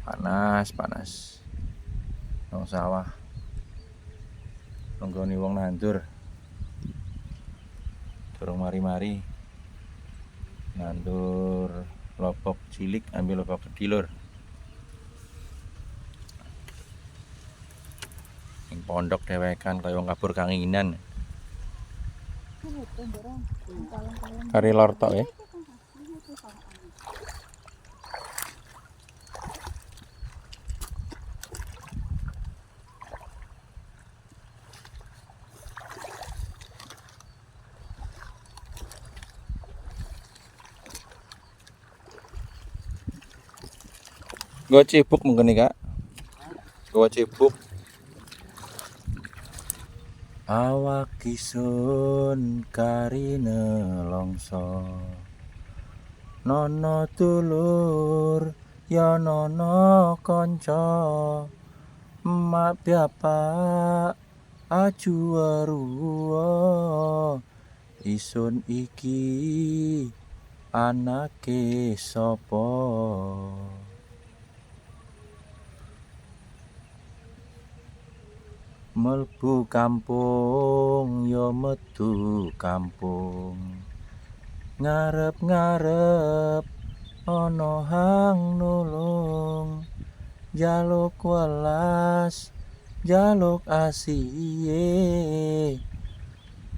panas nang sawah nunggoni wong nandur durung mari-mari nandur lopok cilik ambil lopok gede lur ing pondok dhewekan kaya wong kabur kanginan kari lor tok ya. Gue cibuk mungkin nih kak. Gue cibuk. Awak kisun karine longso. Nono tulur ya nono konco. Emak bapak aju weruwa. Isun iki anake sapa? Melbu kampung ya metu kampung ngarep-ngarep ana hang nulung jaluk welas jaluk asiye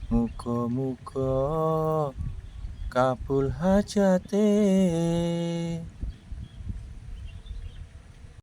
muga-muga kabul hajate.